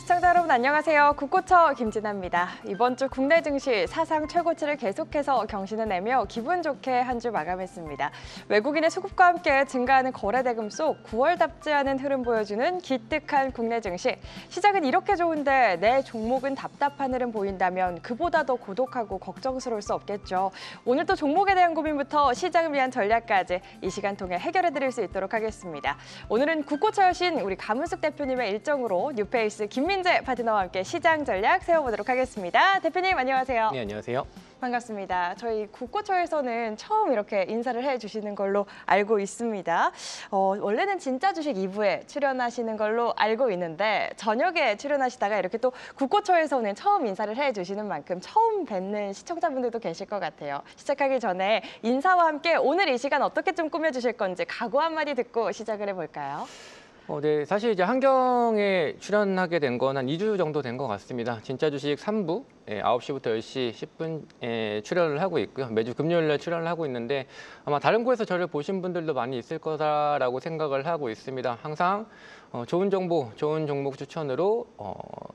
시청자 여러분 안녕하세요. 국고처 김진아입니다. 이번 주 국내 증시 사상 최고치를 계속해서 경신을 내며 기분 좋게 한 주 마감했습니다. 외국인의 수급과 함께 증가하는 거래대금 속 9월답지 않은 흐름 보여주는 기특한 국내 증시. 시작은 이렇게 좋은데 내 종목은 답답한 흐름 보인다면 그보다 더 고독하고 걱정스러울 수 없겠죠. 오늘 또 종목에 대한 고민부터 시장을 위한 전략까지 이 시간 통해 해결해드릴 수 있도록 하겠습니다. 오늘은 국고처 여신 우리 감은숙 대표님의 일정으로 뉴페이스 김민재 파트너와 함께 시장 전략 세워보도록 하겠습니다. 대표님 안녕하세요. 네, 안녕하세요. 반갑습니다. 저희 국고처에서는 처음 이렇게 인사를 해주시는 걸로 알고 있습니다. 원래는 진짜 주식 2부에 출연하시는 걸로 알고 있는데 저녁에 출연하시다가 이렇게 또 국고처에서는 처음 인사를 해주시는 만큼 처음 뵙는 시청자분들도 계실 것 같아요. 시작하기 전에 인사와 함께 오늘 이 시간 어떻게 좀 꾸며주실 건지 각오 한마디 듣고 시작을 해볼까요? 네, 사실 이제 한경에 출연하게 된 건 한 2주 정도 된 것 같습니다. 진짜 주식 3부 9시부터 10시 10분에 출연을 하고 있고요. 매주 금요일날 출연을 하고 있는데 아마 다른 곳에서 저를 보신 분들도 많이 있을 거다라고 생각을 하고 있습니다. 항상 좋은 정보, 좋은 종목 추천으로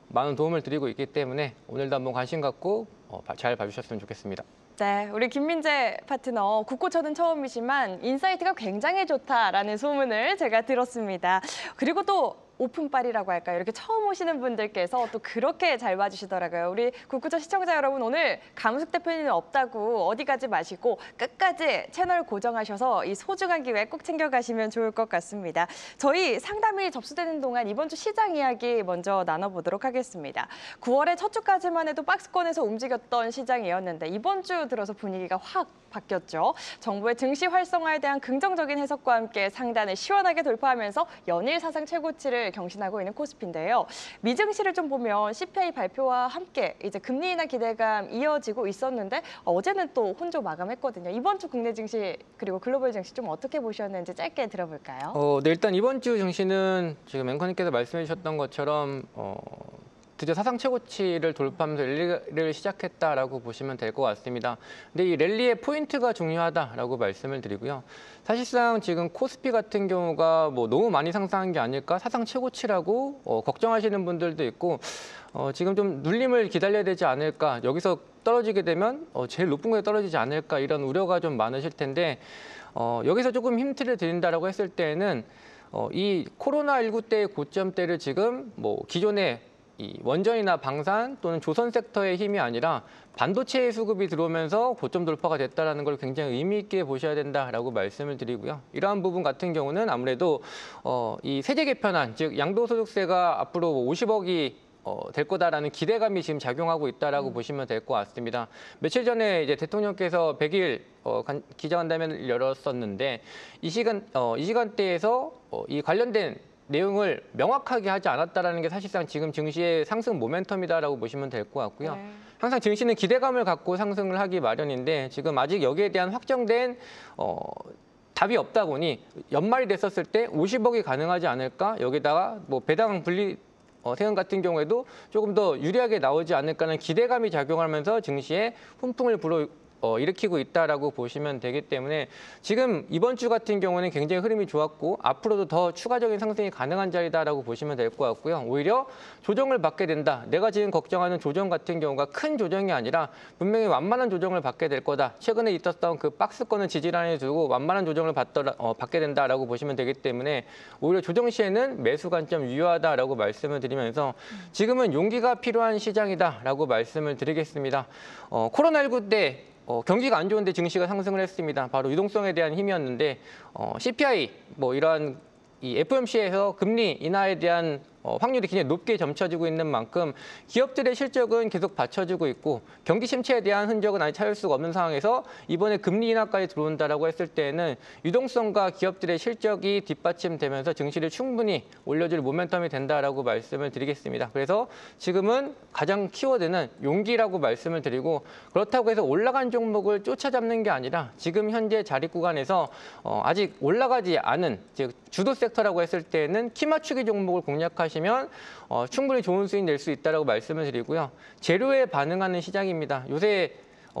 많은 도움을 드리고 있기 때문에 오늘도 한번 관심 갖고 잘 봐주셨으면 좋겠습니다. 네, 우리 김민재 파트너 국고처는 처음이지만 인사이트가 굉장히 좋다라는 소문을 제가 들었습니다. 그리고 또 오픈빨이라고 할까요? 이렇게 처음 오시는 분들께서 또 그렇게 잘 봐주시더라고요. 우리 국고처 시청자 여러분 오늘 감은숙 대표님은 없다고 어디 가지 마시고 끝까지 채널 고정하셔서 이 소중한 기회 꼭 챙겨가시면 좋을 것 같습니다. 저희 상담이 접수되는 동안 이번 주 시장 이야기 먼저 나눠보도록 하겠습니다. 9월의 첫 주까지만 해도 박스권에서 움직였던 시장이었는데 이번 주 들어서 분위기가 확 바뀌었죠. 정부의 증시 활성화에 대한 긍정적인 해석과 함께 상단을 시원하게 돌파하면서 연일 사상 최고치를 경신하고 있는 코스피인데요. 미증시를 좀 보면 CPI 발표와 함께 이제 금리 인하 기대감 이어지고 있었는데 어제는 또 혼조 마감했거든요. 이번 주 국내 증시 그리고 글로벌 증시 좀 어떻게 보셨는지 짧게 들어볼까요? 네, 일단 이번 주 증시는 지금 앵커님께서 말씀해 주셨던 것처럼 드디어 사상 최고치를 돌파하면서 랠리를 시작했다라고 보시면 될 것 같습니다. 근데 이 랠리의 포인트가 중요하다라고 말씀을 드리고요. 사실상 지금 코스피 같은 경우가 뭐 너무 많이 상승한 게 아닐까, 사상 최고치라고 걱정하시는 분들도 있고 지금 좀 눌림을 기다려야 되지 않을까, 여기서 떨어지게 되면 제일 높은 곳에 떨어지지 않을까 이런 우려가 좀 많으실 텐데 여기서 조금 힌트를 드린다라고 했을 때는 이 코로나19 때의 고점대를 지금 뭐 기존의 이 원전이나 방산 또는 조선 섹터의 힘이 아니라 반도체의 수급이 들어오면서 고점 돌파가 됐다는 걸 굉장히 의미 있게 보셔야 된다라고 말씀을 드리고요. 이러한 부분 같은 경우는 아무래도 이 세제 개편안, 즉 양도소득세가 앞으로 50억이 될 거다라는 기대감이 지금 작용하고 있다라고 보시면 될 것 같습니다. 며칠 전에 이제 대통령께서 100일 기자간담회를 열었었는데 이 시간대에서 이 관련된 내용을 명확하게 하지 않았다는 게 사실상 지금 증시의 상승 모멘텀이다라고 보시면 될 것 같고요. 네. 항상 증시는 기대감을 갖고 상승을 하기 마련인데 지금 아직 여기에 대한 확정된 답이 없다 보니 연말이 됐었을 때 50억이 가능하지 않을까? 여기다가 뭐 배당 분리 세금 같은 경우에도 조금 더 유리하게 나오지 않을까라는 기대감이 작용하면서 증시에 훈풍을 일으키고 있다라고 보시면 되기 때문에 지금 이번 주 같은 경우는 굉장히 흐름이 좋았고 앞으로도 더 추가적인 상승이 가능한 자리다라고 보시면 될 것 같고요. 오히려 조정을 받게 된다. 내가 지금 걱정하는 조정 같은 경우가 큰 조정이 아니라 분명히 완만한 조정을 받게 될 거다. 최근에 있었던 그 박스권을 지지라인에 두고 완만한 조정을 받게 된다라고 보시면 되기 때문에 오히려 조정 시에는 매수 관점 유효하다라고 말씀을 드리면서 지금은 용기가 필요한 시장이다라고 말씀을 드리겠습니다. 코로나19 때 경기가 안 좋은데 증시가 상승을 했습니다. 바로 유동성에 대한 힘이었는데 CPI 뭐 이러한 이 FOMC에서 금리 인하에 대한 확률이 굉장히 높게 점쳐지고 있는 만큼 기업들의 실적은 계속 받쳐주고 있고 경기 침체에 대한 흔적은 아직 찾을 수가 없는 상황에서 이번에 금리 인하까지 들어온다라고 했을 때는 유동성과 기업들의 실적이 뒷받침되면서 증시를 충분히 올려줄 모멘텀이 된다라고 말씀을 드리겠습니다. 그래서 지금은 가장 키워드는 용기라고 말씀을 드리고 그렇다고 해서 올라간 종목을 쫓아잡는 게 아니라 지금 현재 자리 구간에서 아직 올라가지 않은 즉 주도 섹터라고 했을 때는 키 맞추기 종목을 공략하시면 충분히 좋은 수익 낼 수 있다고 말씀을 드리고요. 재료에 반응하는 시장입니다. 요새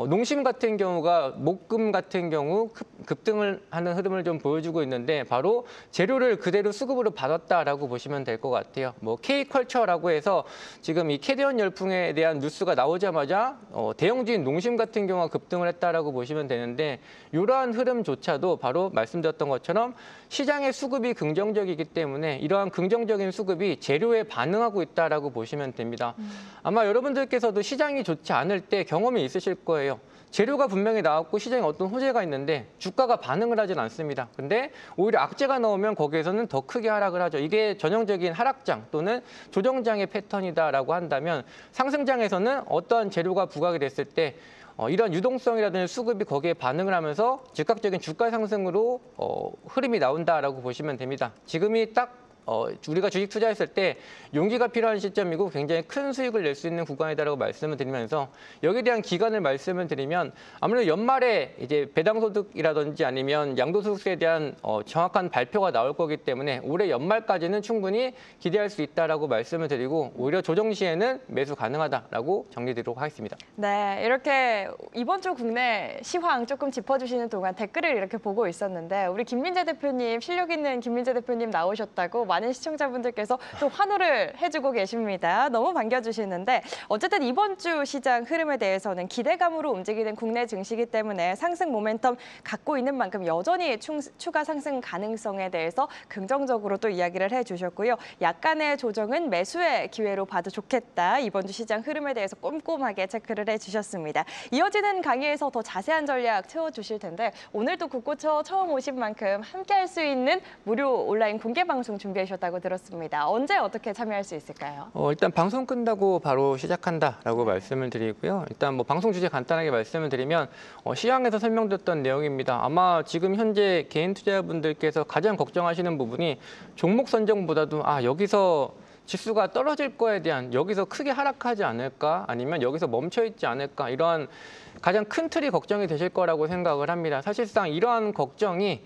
농심 같은 경우가 목금 같은 경우 급등을 하는 흐름을 좀 보여주고 있는데 바로 재료를 그대로 수급으로 받았다라고 보시면 될 것 같아요. 뭐 K컬처라고 해서 지금 이 캐대언 열풍에 대한 뉴스가 나오자마자 대형주인 농심 같은 경우가 급등을 했다라고 보시면 되는데 이러한 흐름조차도 바로 말씀드렸던 것처럼 시장의 수급이 긍정적이기 때문에 이러한 긍정적인 수급이 재료에 반응하고 있다라고 보시면 됩니다. 아마 여러분들께서도 시장이 좋지 않을 때 경험이 있으실 거예요. 재료가 분명히 나왔고 시장에 어떤 호재가 있는데 주가가 반응을 하진 않습니다. 근데 오히려 악재가 나오면 거기에서는 더 크게 하락을 하죠. 이게 전형적인 하락장 또는 조정장의 패턴이다라고 한다면 상승장에서는 어떠한 재료가 부각이 됐을 때 이런 유동성이라든지 수급이 거기에 반응을 하면서 즉각적인 주가 상승으로 흐름이 나온다라고 보시면 됩니다. 지금이 딱 우리가 주식 투자했을 때 용기가 필요한 시점이고 굉장히 큰 수익을 낼 수 있는 구간이다라고 말씀을 드리면서 여기에 대한 기간을 말씀을 드리면 아무래도 연말에 이제 배당소득이라든지 아니면 양도소득세에 대한 정확한 발표가 나올 거기 때문에 올해 연말까지는 충분히 기대할 수 있다라고 말씀을 드리고 오히려 조정 시에는 매수 가능하다라고 정리드리도록 하겠습니다. 네, 이렇게 이번 주 국내 시황 조금 짚어주시는 동안 댓글을 이렇게 보고 있었는데 우리 김민재 대표님, 실력 있는 김민재 대표님 나오셨다고 많은 시청자분들께서 또 환호를 해주고 계십니다. 너무 반겨주시는데 어쨌든 이번 주 시장 흐름에 대해서는 기대감으로 움직이는 국내 증시이기 때문에 상승 모멘텀 갖고 있는 만큼 여전히 추가 상승 가능성에 대해서 긍정적으로 또 이야기를 해주셨고요. 약간의 조정은 매수의 기회로 봐도 좋겠다. 이번 주 시장 흐름에 대해서 꼼꼼하게 체크를 해주셨습니다. 이어지는 강의에서 더 자세한 전략 채워주실 텐데 오늘도 국고처 처음 오신 만큼 함께할 수 있는 무료 온라인 공개 방송 준비해 주셨다고 들었습니다. 언제 어떻게 참여할 수 있을까요? 일단 방송 끝나고 바로 시작한다라고 말씀을 드리고요. 일단 뭐 방송 주제 간단하게 말씀을 드리면 시황에서 설명드렸던 내용입니다. 아마 지금 현재 개인 투자자분들께서 가장 걱정하시는 부분이 종목 선정보다도 여기서 지수가 떨어질 거에 대한 여기서 크게 하락하지 않을까 아니면 여기서 멈춰 있지 않을까 이러한 가장 큰 틀이 걱정이 되실 거라고 생각을 합니다. 사실상 이러한 걱정이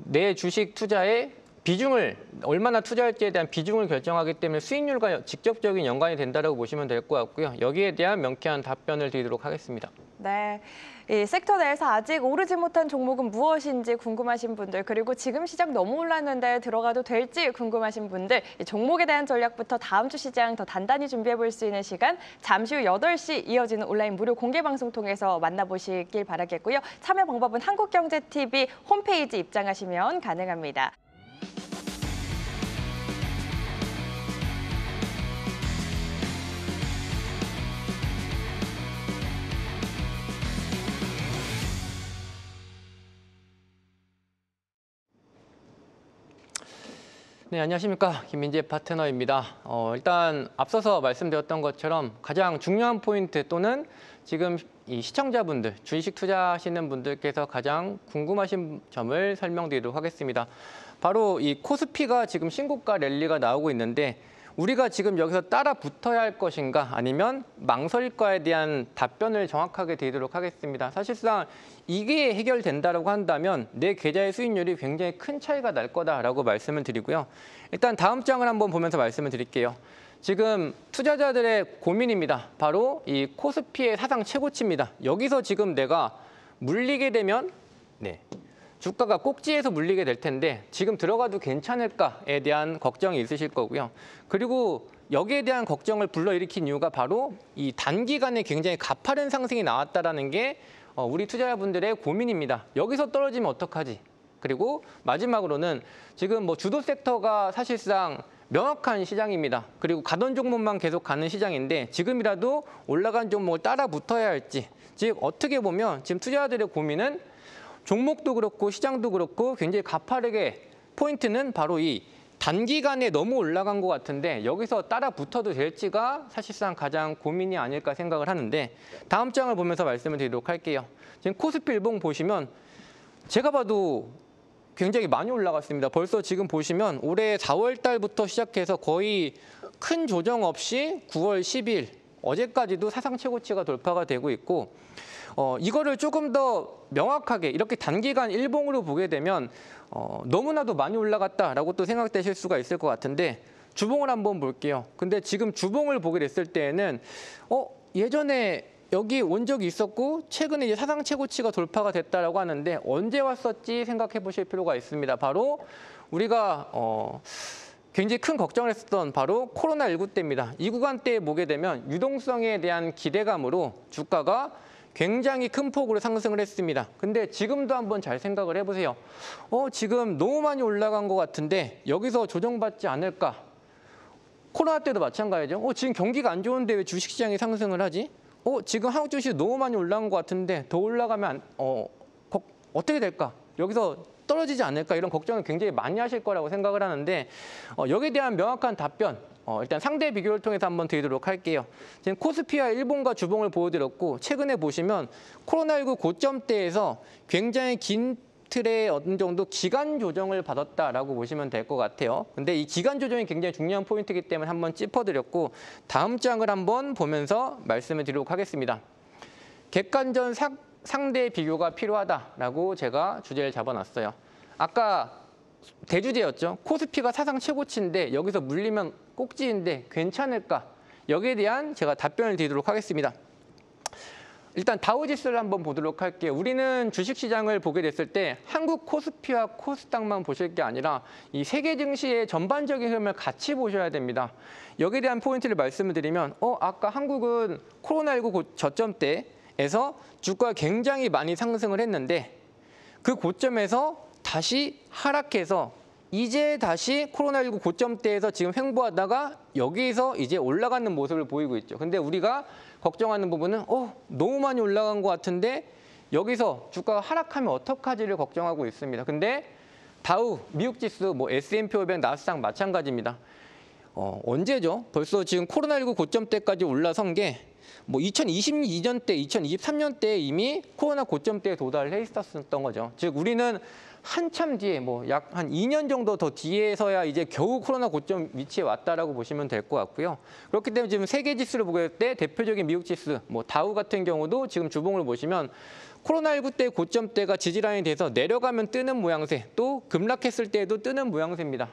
내 주식 투자에 비중을 얼마나 투자할지에 대한 비중을 결정하기 때문에 수익률과 직접적인 연관이 된다고 보시면 될 것 같고요. 여기에 대한 명쾌한 답변을 드리도록 하겠습니다. 네, 이 섹터 내에서 아직 오르지 못한 종목은 무엇인지 궁금하신 분들 그리고 지금 시장 너무 올랐는데 들어가도 될지 궁금하신 분들 이 종목에 대한 전략부터 다음 주 시장 더 단단히 준비해 볼 수 있는 시간 잠시 후 8시 이어지는 온라인 무료 공개 방송 통해서 만나보시길 바라겠고요. 참여 방법은 한국경제TV 홈페이지 입장하시면 가능합니다. 네, 안녕하십니까. 김민재 파트너입니다. 일단 앞서서 말씀드렸던 것처럼 가장 중요한 포인트 또는 지금 이 시청자분들, 주식 투자하시는 분들께서 가장 궁금하신 점을 설명드리도록 하겠습니다. 바로 이 코스피가 지금 신고가 랠리가 나오고 있는데 우리가 지금 여기서 따라 붙어야 할 것인가 아니면 망설일까에 대한 답변을 정확하게 드리도록 하겠습니다. 사실상 이게 해결된다고 한다면 내 계좌의 수익률이 굉장히 큰 차이가 날 거다라고 말씀을 드리고요. 일단 다음 장을 한번 보면서 말씀을 드릴게요. 지금 투자자들의 고민입니다. 바로 이 코스피의 사상 최고치입니다. 여기서 지금 내가 물리게 되면 주가가 꼭지에서 물리게 될 텐데 지금 들어가도 괜찮을까에 대한 걱정이 있으실 거고요. 그리고 여기에 대한 걱정을 불러일으킨 이유가 바로 이 단기간에 굉장히 가파른 상승이 나왔다는 게 우리 투자자분들의 고민입니다. 여기서 떨어지면 어떡하지? 그리고 마지막으로는 지금 뭐 주도 섹터가 사실상 명확한 시장입니다. 그리고 가던 종목만 계속 가는 시장인데 지금이라도 올라간 종목을 따라 붙어야 할지 즉 어떻게 보면 지금 투자자들의 고민은 종목도 그렇고 시장도 그렇고 굉장히 가파르게 포인트는 바로 이 단기간에 너무 올라간 것 같은데 여기서 따라 붙어도 될지가 사실상 가장 고민이 아닐까 생각을 하는데 다음 장을 보면서 말씀을 드리도록 할게요. 지금 코스피 일봉 보시면 제가 봐도 굉장히 많이 올라갔습니다. 벌써 지금 보시면 올해 4월 달부터 시작해서 거의 큰 조정 없이 9월 10일 어제까지도 사상 최고치가 돌파가 되고 있고 이거를 조금 더 명확하게 이렇게 단기간 일봉으로 보게 되면 너무나도 많이 올라갔다라고 또 생각되실 수가 있을 것 같은데 주봉을 한번 볼게요. 근데 지금 주봉을 보게 됐을 때에는 예전에 여기 온 적이 있었고 최근에 이제 사상 최고치가 돌파가 됐다라고 하는데 언제 왔었지 생각해 보실 필요가 있습니다. 바로 우리가 굉장히 큰 걱정을 했었던 바로 코로나19 때입니다. 이 구간대에 보게 되면 유동성에 대한 기대감으로 주가가 굉장히 큰 폭으로 상승을 했습니다. 근데 지금도 한번 잘 생각을 해보세요. 지금 너무 많이 올라간 것 같은데 여기서 조정받지 않을까? 코로나 때도 마찬가지죠. 지금 경기가 안 좋은데 왜 주식시장이 상승을 하지? 지금 한국 주식이 너무 많이 올라간 것 같은데 더 올라가면 어떻게 될까? 여기서 떨어지지 않을까? 이런 걱정을 굉장히 많이 하실 거라고 생각을 하는데 여기에 대한 명확한 답변 일단 상대 비교를 통해서 한번 드리도록 할게요. 지금 코스피와 일본과 주봉을 보여드렸고 최근에 보시면 코로나19 고점대에서 굉장히 긴 틀에 어느 정도 기간 조정을 받았다라고 보시면 될 것 같아요. 근데 이 기간 조정이 굉장히 중요한 포인트이기 때문에 한번 짚어드렸고 다음 장을 한번 보면서 말씀을 드리도록 하겠습니다. 객관전 상대 비교가 필요하다라고 제가 주제를 잡아놨어요. 아까 대주제였죠. 코스피가 사상 최고치인데 여기서 물리면 꼭지인데 괜찮을까? 여기에 대한 제가 답변을 드리도록 하겠습니다. 일단 다우지수를 한번 보도록 할게요. 우리는 주식시장을 보게 됐을 때 한국 코스피와 코스닥만 보실 게 아니라 이 세계 증시의 전반적인 흐름을 같이 보셔야 됩니다. 여기에 대한 포인트를 말씀을 드리면 아까 한국은 코로나19 저점대에서 주가가 굉장히 많이 상승을 했는데 그 고점에서 다시 하락해서 이제 다시 코로나19 고점대에서 지금 횡보하다가 여기서 이제 올라가는 모습을 보이고 있죠. 근데 우리가 걱정하는 부분은 너무 많이 올라간 것 같은데 여기서 주가가 하락하면 어떡하지를 걱정하고 있습니다. 근데 다우, 미국 지수, S&P 500, 나스닥 마찬가지입니다. 언제죠? 벌써 지금 코로나19 고점대까지 올라선 게 2022년 때, 2023년 때 이미 코로나 고점대에 도달을 해 있었던 거죠. 즉 우리는 한참 뒤에 약 한 2년 정도 더 뒤에서야 이제 겨우 코로나 고점 위치에 왔다라고 보시면 될 것 같고요. 그렇기 때문에 지금 세계 지수를 보게 될 때 대표적인 미국 지수, 다우 같은 경우도 지금 주봉을 보시면 코로나19 때 고점대가 지지라인이 돼서 내려가면 뜨는 모양새, 또 급락했을 때에도 뜨는 모양새입니다.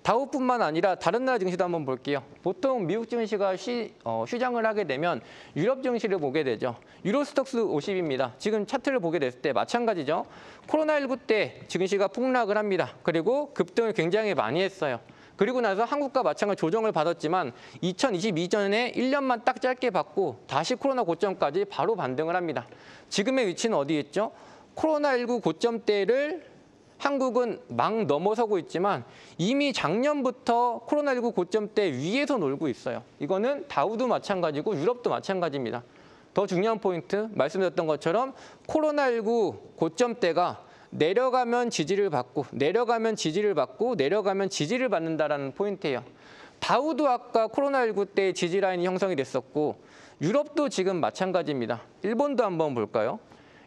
다우뿐만 아니라 다른 나라 증시도 한번 볼게요. 보통 미국 증시가 휴장을 하게 되면 유럽 증시를 보게 되죠. 유로스톡스 50입니다. 지금 차트를 보게 됐을 때 마찬가지죠. 코로나19 때 증시가 폭락을 합니다. 그리고 급등을 굉장히 많이 했어요. 그리고 나서 한국과 마찬가지 조정을 받았지만 2022년에 1년만 딱 짧게 받고 다시 코로나 고점까지 바로 반등을 합니다. 지금의 위치는 어디에 있죠? 코로나19 고점대를 한국은 막 넘어서고 있지만 이미 작년부터 코로나19 고점대 위에서 놀고 있어요. 이거는 다우도 마찬가지고 유럽도 마찬가지입니다. 더 중요한 포인트, 말씀드렸던 것처럼 코로나19 고점대가 내려가면 지지를 받고 내려가면 지지를 받고 내려가면 지지를 받는다라는 포인트예요. 다우도 아까 코로나19 때 지지 라인이 형성이 됐었고 유럽도 지금 마찬가지입니다. 일본도 한번 볼까요?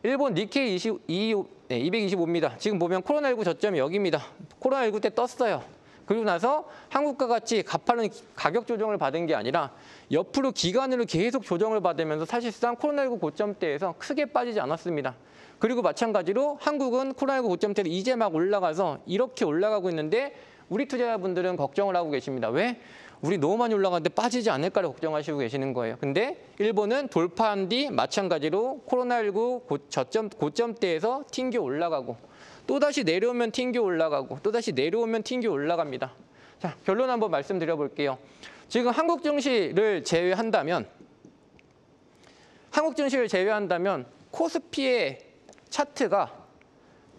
일본 니케이 225입니다. 지금 보면 코로나19 저점이 여기입니다. 코로나19 때 떴어요. 그리고 나서 한국과 같이 가파른 가격 조정을 받은 게 아니라 옆으로 기간으로 계속 조정을 받으면서 사실상 코로나19 고점대에서 크게 빠지지 않았습니다. 그리고 마찬가지로 한국은 코로나19 고점대를 이제 막 올라가서 이렇게 올라가고 있는데 우리 투자자분들은 걱정을 하고 계십니다. 왜? 우리 너무 많이 올라가는데 빠지지 않을까를 걱정하시고 계시는 거예요. 근데 일본은 돌파한 뒤 마찬가지로 코로나19 고점대에서 튕겨 올라가고 또다시 내려오면 튕겨 올라가고 또다시 내려오면 튕겨 올라갑니다. 자, 결론 한번 말씀드려 볼게요. 지금 한국 증시를 제외한다면 코스피의 차트가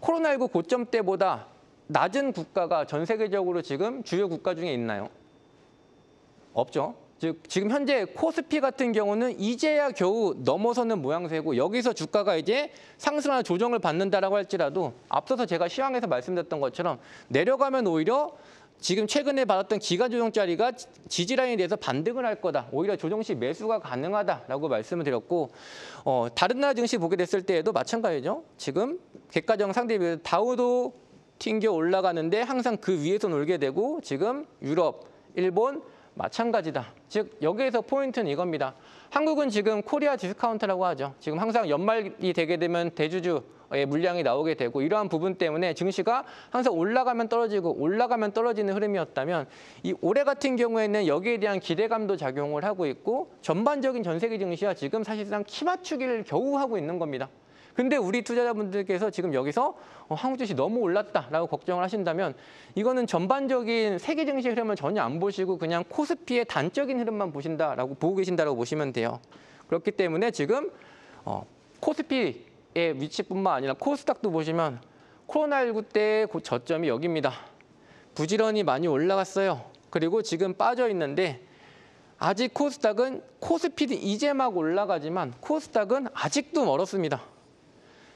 코로나19 고점대보다 낮은 국가가 전 세계적으로 지금 주요 국가 중에 있나요? 없죠. 즉 지금 현재 코스피 같은 경우는 이제야 겨우 넘어서는 모양새고 여기서 주가가 이제 상승하나 조정을 받는다라고 할지라도 앞서서 제가 시황에서 말씀드렸던 것처럼 내려가면 오히려 지금 최근에 받았던 기간 조정짜리가 지지라인에 대해서 반등을 할 거다. 오히려 조정 시 매수가 가능하다라고 말씀을 드렸고 다른 나라 증시 보게 됐을 때에도 마찬가지죠. 지금 객가정 상대 비율 다우도 튕겨 올라가는데 항상 그 위에서 놀게 되고 지금 유럽, 일본, 마찬가지다. 즉 여기에서 포인트는 이겁니다. 한국은 지금 코리아 디스카운트라고 하죠. 지금 항상 연말이 되게 되면 대주주의 물량이 나오게 되고 이러한 부분 때문에 증시가 항상 올라가면 떨어지고 올라가면 떨어지는 흐름이었다면 이 올해 같은 경우에는 여기에 대한 기대감도 작용을 하고 있고 전반적인 전 세계 증시가 지금 사실상 키 맞추기를 겨우 하고 있는 겁니다. 근데 우리 투자자분들께서 지금 여기서 한국 증시 너무 올랐다라고 걱정을 하신다면 이거는 전반적인 세계 증시 흐름을 전혀 안 보시고 그냥 코스피의 단적인 흐름만 보고 계신다라고 보시면 돼요. 그렇기 때문에 지금 코스피의 위치뿐만 아니라 코스닥도 보시면 코로나19 때의 저점이 여기입니다. 부지런히 많이 올라갔어요. 그리고 지금 빠져 있는데 아직 코스닥은 코스피는 이제 막 올라가지만 코스닥은 아직도 멀었습니다.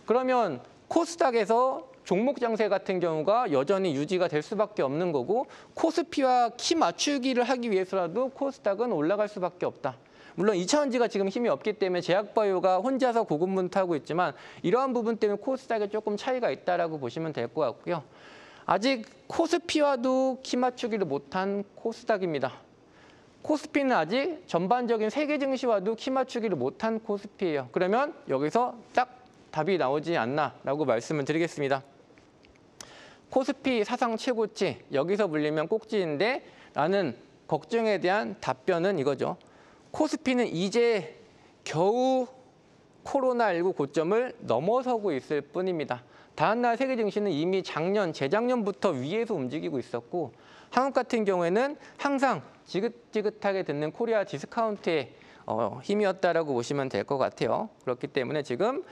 그러면 코스닥에서 종목 장세 같은 경우가 여전히 유지가 될 수밖에 없는 거고 코스피와 키 맞추기를 하기 위해서라도 코스닥은 올라갈 수밖에 없다. 물론 2차전지가 지금 힘이 없기 때문에 제약바이오가 혼자서 고군분투하고 있지만 이러한 부분 때문에 코스닥에 조금 차이가 있다라고 보시면 될 것 같고요. 아직 코스피와도 키 맞추기를 못한 코스닥입니다. 코스피는 아직 전반적인 세계 증시와도 키 맞추기를 못한 코스피예요. 그러면 여기서 딱 답이 나오지 않나라고 말씀을 드리겠습니다. 코스피 사상 최고치, 여기서 불리면 꼭지인데 라는 걱정에 대한 답변은 이거죠. 코스피는 이제 겨우 코로나19 고점을 넘어서고 있을 뿐입니다. 다음날 세계 증시는 이미 재작년부터 위에서 움직이고 있었고 한국 같은 경우에는 항상 지긋지긋하게 듣는 코리아 디스카운트의 힘이었다라고 보시면 될 것 같아요. 그렇기 때문에 지금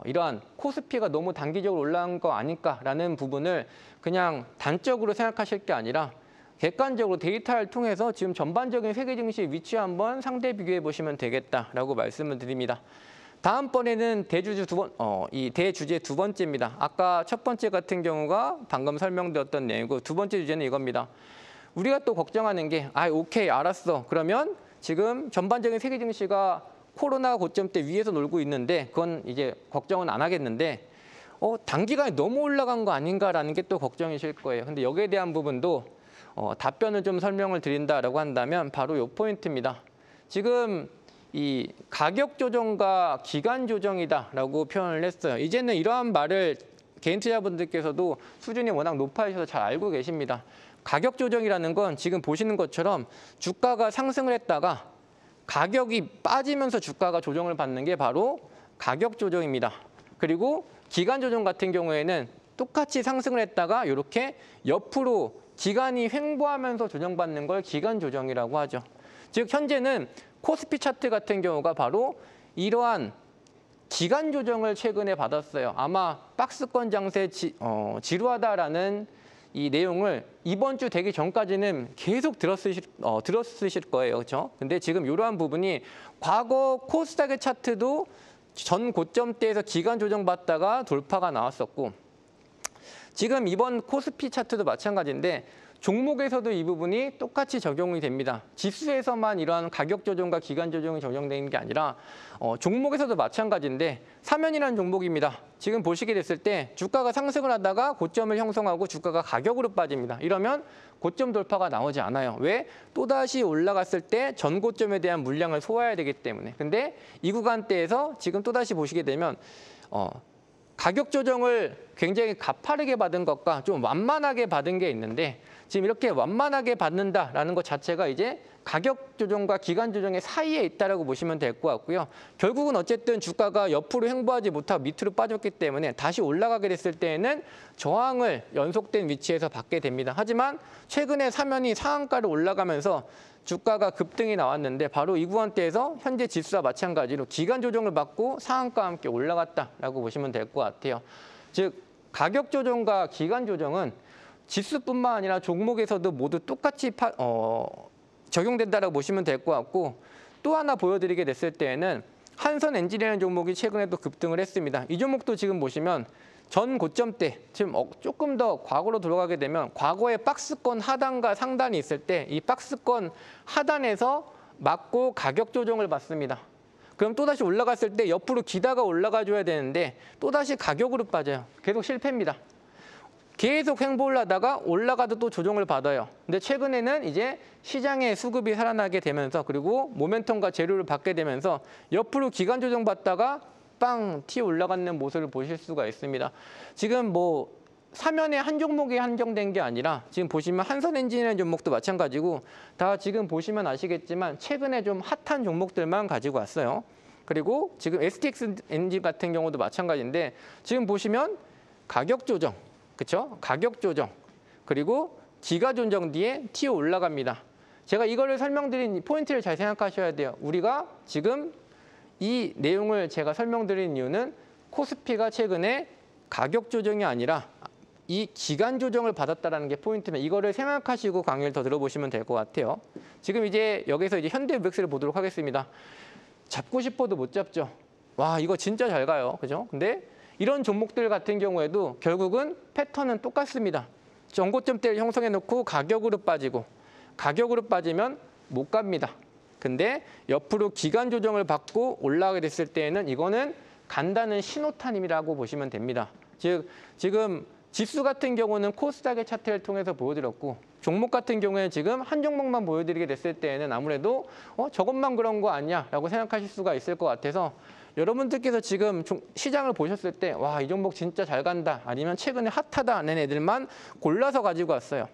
이러한 코스피가 너무 단기적으로 올라간 거 아닐까라는 부분을 그냥 단적으로 생각하실 게 아니라 객관적으로 데이터를 통해서 지금 전반적인 세계 증시 위치 한번 상대 비교해 보시면 되겠다라고 말씀을 드립니다. 다음번에는 이 대주제 두 번째입니다. 아까 첫 번째 같은 경우가 방금 설명드렸던 내용이고 두 번째 주제는 이겁니다. 우리가 또 걱정하는 게 오케이 알았어. 그러면 지금 전반적인 세계 증시가 코로나 고점 때 위에서 놀고 있는데 그건 이제 걱정은 안 하겠는데 단기간에 너무 올라간 거 아닌가라는 게 또 걱정이실 거예요. 근데 여기에 대한 부분도 답변을 좀 설명을 드린다라고 한다면 바로 이 포인트입니다. 지금 이 가격 조정과 기간 조정이다라고 표현을 했어요. 이제는 이러한 말을 개인 투자분들께서도 수준이 워낙 높아지셔서 잘 알고 계십니다. 가격 조정이라는 건 지금 보시는 것처럼 주가가 상승을 했다가 가격이 빠지면서 주가가 조정을 받는 게 바로 가격 조정입니다. 그리고 기간 조정 같은 경우에는 똑같이 상승을 했다가 이렇게 옆으로 기간이 횡보하면서 조정받는 걸 기간 조정이라고 하죠. 즉 현재는 코스피 차트 같은 경우가 바로 이러한 기간 조정을 최근에 받았어요. 아마 박스권 장세 지루하다라는 이 내용을 이번 주 되기 전까지는 계속 들었으실 거예요. 그렇죠? 근데 지금 이러한 부분이 과거 코스닥의 차트도 전 고점대에서 기간 조정받다가 돌파가 나왔었고 지금 이번 코스피 차트도 마찬가지인데 종목에서도 이 부분이 똑같이 적용이 됩니다. 지수에서만 이러한 가격 조정과 기간 조정이 적용되는 게 아니라 종목에서도 마찬가지인데 사면이라는 종목입니다. 지금 보시게 됐을 때 주가가 상승을 하다가 고점을 형성하고 주가가 가격으로 빠집니다. 이러면 고점 돌파가 나오지 않아요. 왜? 또다시 올라갔을 때 전 고점에 대한 물량을 소화해야 되기 때문에. 근데 이 구간대에서 지금 또다시 보시게 되면 가격 조정을 굉장히 가파르게 받은 것과 좀 완만하게 받은 게 있는데 지금 이렇게 완만하게 받는다라는 것 자체가 이제 가격 조정과 기간 조정의 사이에 있다라고 보시면 될 것 같고요. 결국은 어쨌든 주가가 옆으로 횡보하지 못하고 밑으로 빠졌기 때문에 다시 올라가게 됐을 때에는 저항을 연속된 위치에서 받게 됩니다. 하지만 최근에 사면이 상한가로 올라가면서 주가가 급등이 나왔는데 바로 이 구간대에서 현재 지수와 마찬가지로 기간 조정을 받고 상한가와 함께 올라갔다라고 보시면 될 것 같아요. 즉 가격 조정과 기간 조정은 지수뿐만 아니라 종목에서도 모두 똑같이 적용된다라고 보시면 될 것 같고 또 하나 보여드리게 됐을 때에는 한선 엔진이라는 종목이 최근에 또 급등을 했습니다. 이 종목도 지금 보시면 전 고점 때 지금 조금 더 과거로 돌아가게 되면 과거에 박스권 하단과 상단이 있을 때 이 박스권 하단에서 맞고 가격 조정을 받습니다. 그럼 또다시 올라갔을 때 옆으로 기다가 올라가 줘야 되는데 또다시 가격으로 빠져요. 계속 실패입니다. 계속 횡보를 하다가 올라가도 또 조정을 받아요. 근데 최근에는 이제 시장의 수급이 살아나게 되면서 그리고 모멘텀과 재료를 받게 되면서 옆으로 기간 조정 받다가 빵 튀어 올라가는 모습을 보실 수가 있습니다. 지금 뭐 사면에 한 종목이 한정된 게 아니라 지금 보시면 한선엔진이라는 종목도 마찬가지고 다 지금 보시면 아시겠지만 최근에 좀 핫한 종목들만 가지고 왔어요. 그리고 지금 STX 엔진 같은 경우도 마찬가지인데 지금 보시면 가격 조정, 그렇죠? 가격 조정 그리고 기가 조정 뒤에 튀어 올라갑니다. 제가 이거를 설명드린 포인트를 잘 생각하셔야 돼요. 우리가 지금 이 내용을 제가 설명드린 이유는 코스피가 최근에 가격 조정이 아니라 이 기간 조정을 받았다라는 게 포인트면 이거를 생각하시고 강의를 더 들어보시면 될 것 같아요. 지금 이제 여기서 이제 현대무역스를 보도록 하겠습니다. 잡고 싶어도 못 잡죠. 와, 이거 진짜 잘 가요. 그죠? 근데 이런 종목들 같은 경우에도 결국은 패턴은 똑같습니다. 전고점대를 형성해 놓고 가격으로 빠지고 가격으로 빠지면 못 갑니다. 근데 옆으로 기간 조정을 받고 올라가게 됐을 때에는 이거는 간다는 신호탄임이라고 보시면 됩니다. 즉 지금 지수 같은 경우는 코스닥의 차트를 통해서 보여드렸고 종목 같은 경우에는 지금 한 종목만 보여드리게 됐을 때에는 아무래도 저것만 그런 거 아니야 라고 생각하실 수가 있을 것 같아서 여러분들께서 지금 시장을 보셨을 때 와, 이 종목 진짜 잘 간다 아니면 최근에 핫하다 하는 애들만 골라서 가지고 왔어요.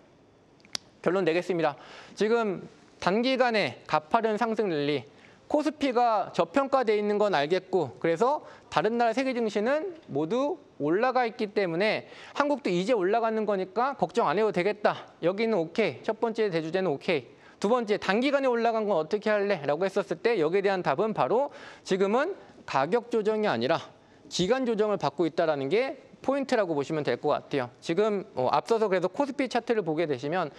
결론 내겠습니다. 지금 단기간에 가파른 상승 랠리 코스피가 저평가돼 있는 건 알겠고 그래서 다른 나라 세계 증시는 모두 올라가 있기 때문에 한국도 이제 올라가는 거니까 걱정 안 해도 되겠다. 여기는 오케이. 첫 번째 대주제는 오케이. 두 번째 단기간에 올라간 건 어떻게 할래? 라고 했었을 때 여기에 대한 답은 바로 지금은 가격 조정이 아니라 기간 조정을 받고 있다는 게 포인트라고 보시면 될 것 같아요. 지금 앞서서 그래서 코스피 차트를 보게 되시면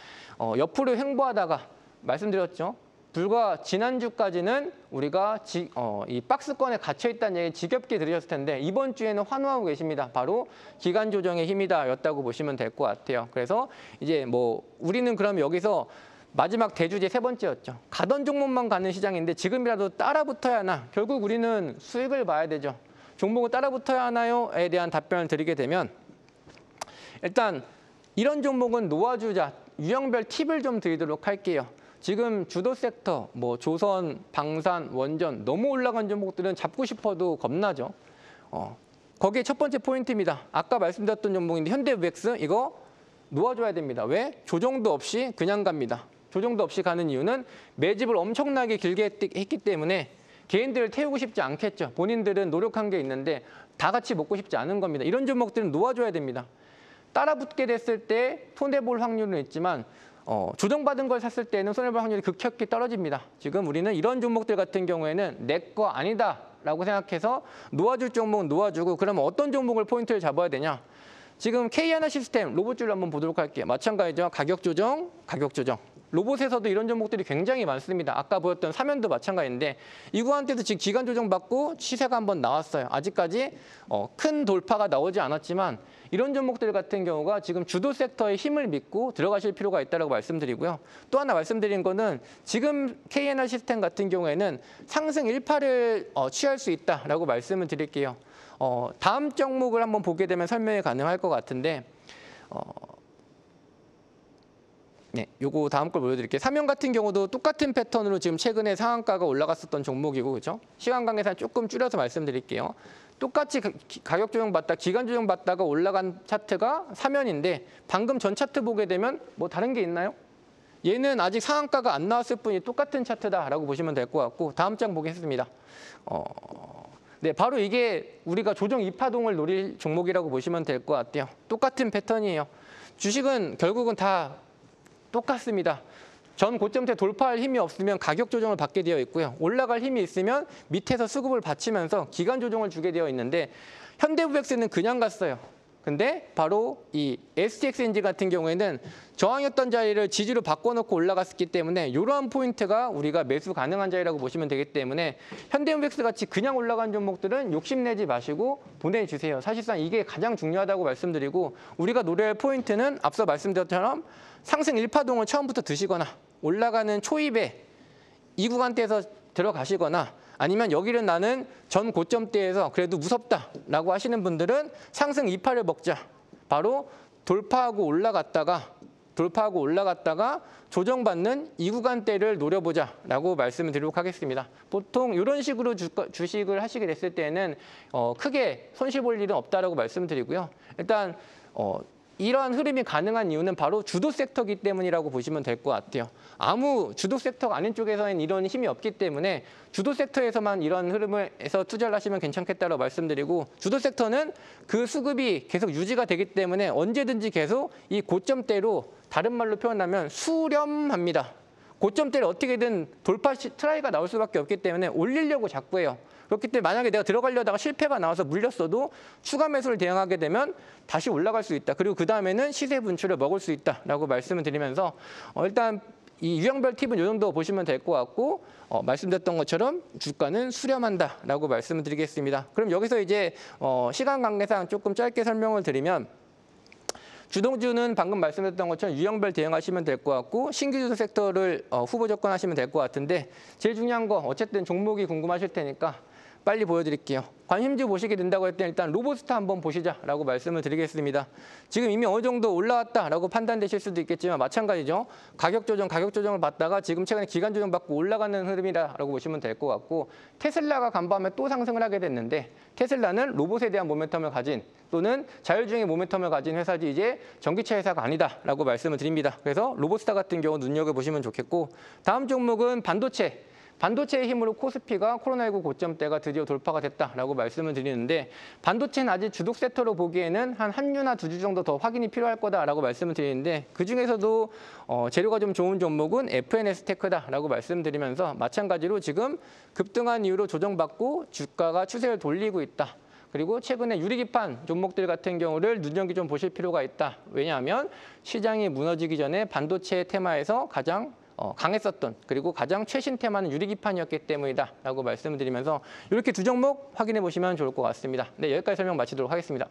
옆으로 횡보하다가 말씀드렸죠. 불과 지난주까지는 우리가 이 박스권에 갇혀있다는 얘기 지겹게 들으셨을 텐데 이번 주에는 환호하고 계십니다. 바로 기간 조정의 힘이다 였다고 보시면 될 것 같아요. 그래서 이제 뭐 우리는 그럼 여기서 마지막 대주제 세 번째였죠. 가던 종목만 가는 시장인데 지금이라도 따라붙어야 하나. 결국 우리는 수익을 봐야 되죠. 종목을 따라붙어야 하나요?에 대한 답변을 드리게 되면 일단 이런 종목은 놓아주자. 유형별 팁을 좀 드리도록 할게요. 지금 주도 섹터, 뭐 조선, 방산, 원전 너무 올라간 종목들은 잡고 싶어도 겁나죠. 거기에 첫 번째 포인트입니다. 아까 말씀드렸던 종목인데 현대무역스 이거 놓아줘야 됩니다. 왜? 조정도 없이 그냥 갑니다. 조정도 없이 가는 이유는 매집을 엄청나게 길게 했기 때문에 개인들을 태우고 싶지 않겠죠. 본인들은 노력한 게 있는데 다 같이 먹고 싶지 않은 겁니다. 이런 종목들은 놓아줘야 됩니다. 따라붙게 됐을 때 손해볼 확률은 있지만 조정받은 걸 샀을 때는 손해볼 확률이 급격히 떨어집니다. 지금 우리는 이런 종목들 같은 경우에는 내 거 아니다 라고 생각해서 놓아줄 종목은 놓아주고 그러면 어떤 종목을 포인트를 잡아야 되냐. 지금 K하나시스템 로봇줄로 한번 보도록 할게요. 마찬가지죠. 가격 조정, 가격 조정. 로봇에서도 이런 종목들이 굉장히 많습니다. 아까 보였던 사면도 마찬가지인데 이 구간대도 지금 기간 조정받고 시세가 한번 나왔어요. 아직까지 큰 돌파가 나오지 않았지만 이런 종목들 같은 경우가 지금 주도 섹터의 힘을 믿고 들어가실 필요가 있다고 말씀드리고요. 또 하나 말씀드린 거는 지금 K하나시스템 같은 경우에는 상승 일파를 취할 수 있다라고 말씀을 드릴게요. 다음 종목을 한번 보게 되면 설명이 가능할 것 같은데 네, 요거 다음 걸 보여드릴게요. 삼형 같은 경우도 똑같은 패턴으로 지금 최근에 상한가가 올라갔었던 종목이고, 그렇죠? 시간 관계상 조금 줄여서 말씀드릴게요. 똑같이 가격 조정 받다, 기간 조정 받다가 올라간 차트가 사면인데 방금 전 차트 보게 되면 뭐 다른 게 있나요? 얘는 아직 상한가가 안 나왔을 뿐이 똑같은 차트다라고 보시면 될 것 같고 다음 장 보겠습니다. 네, 바로 이게 우리가 조정 이파동을 노릴 종목이라고 보시면 될 것 같아요. 똑같은 패턴이에요. 주식은 결국은 다 똑같습니다. 전 고점대 돌파할 힘이 없으면 가격 조정을 받게 되어 있고요. 올라갈 힘이 있으면 밑에서 수급을 받치면서 기간 조정을 주게 되어 있는데 현대무역스는 그냥 갔어요. 근데 바로 이 STXNG 같은 경우에는 저항이었던 자리를 지지로 바꿔놓고 올라갔기 때문에 이러한 포인트가 우리가 매수 가능한 자리라고 보시면 되기 때문에 현대무역스 같이 그냥 올라간 종목들은 욕심내지 마시고 보내주세요. 사실상 이게 가장 중요하다고 말씀드리고 우리가 노려할 포인트는 앞서 말씀드렸던 상승 일파동을 처음부터 드시거나 올라가는 초입에 이 구간대에서 들어가시거나 아니면 여기를 나는 전 고점대에서 그래도 무섭다라고 하시는 분들은 상승 2파를 먹자. 바로 돌파하고 올라갔다가 조정받는 이 구간대를 노려보자라고 말씀을 드리도록 하겠습니다. 보통 이런 식으로 주식을 하시게 됐을 때는 크게 손실 볼 일은 없다라고 말씀드리고요. 일단 이러한 흐름이 가능한 이유는 바로 주도 섹터이기 때문이라고 보시면 될 것 같아요. 아무 주도 섹터가 아닌 쪽에서는 이런 힘이 없기 때문에 주도 섹터에서만 이런 흐름에서 투자를 하시면 괜찮겠다고 말씀드리고, 주도 sektor는 그 수급이 계속 유지가 되기 때문에 언제든지 계속 이 고점대로, 다른 말로 표현하면 수렴합니다. 고점대를 어떻게든 돌파 트라이가 나올 수밖에 없기 때문에 올리려고 자꾸 해요. 그렇기 때문에 만약에 내가 들어가려다가 실패가 나와서 물렸어도 추가 매수를 대응하게 되면 다시 올라갈 수 있다. 그리고 그 다음에는 시세 분출을 먹을 수 있다라고 말씀을 드리면서 일단 이 유형별 팁은 이 정도 보시면 될 것 같고, 말씀드렸던 것처럼 주가는 수렴한다라고 말씀을 드리겠습니다. 그럼 여기서 이제 시간 관계상 조금 짧게 설명을 드리면, 주동주는 방금 말씀드렸던 것처럼 유형별 대응하시면 될 것 같고, 신규 주도 섹터를 후보 접근하시면 될 것 같은데, 제일 중요한 거 어쨌든 종목이 궁금하실 테니까 빨리 보여드릴게요. 관심주 보시게 된다고 했더니 일단 로보스타 한번 보시자라고 말씀을 드리겠습니다. 지금 이미 어느 정도 올라왔다라고 판단되실 수도 있겠지만 마찬가지죠. 가격 조정을 받다가 지금 최근에 기간 조정 받고 올라가는 흐름이라고 보시면 될 것 같고, 테슬라가 간밤에 또 상승을 하게 됐는데, 테슬라는 로봇에 대한 모멘텀을 가진, 또는 자율주행의 모멘텀을 가진 회사지 이제 전기차 회사가 아니다라고 말씀을 드립니다. 그래서 로보스타 같은 경우 눈여겨보시면 좋겠고, 다음 종목은 반도체의 힘으로 코스피가 코로나19 고점대가 드디어 돌파가 됐다라고 말씀을 드리는데, 반도체는 아직 주독 섹터로 보기에는 한 주나 2주 정도 더 확인이 필요할 거다라고 말씀을 드리는데, 그중에서도 재료가 좀 좋은 종목은 FNS테크다라고 말씀드리면서, 마찬가지로 지금 급등한 이후로 조정받고 주가가 추세를 돌리고 있다. 그리고 최근에 유리기판 종목들 같은 경우를 눈여겨 좀 보실 필요가 있다. 왜냐하면 시장이 무너지기 전에 반도체 테마에서 가장 강했었던, 그리고 가장 최신 테마는 유리기판이었기 때문이다라고 말씀을 드리면서 이렇게 두 종목 확인해 보시면 좋을 것 같습니다. 네, 여기까지 설명 마치도록 하겠습니다.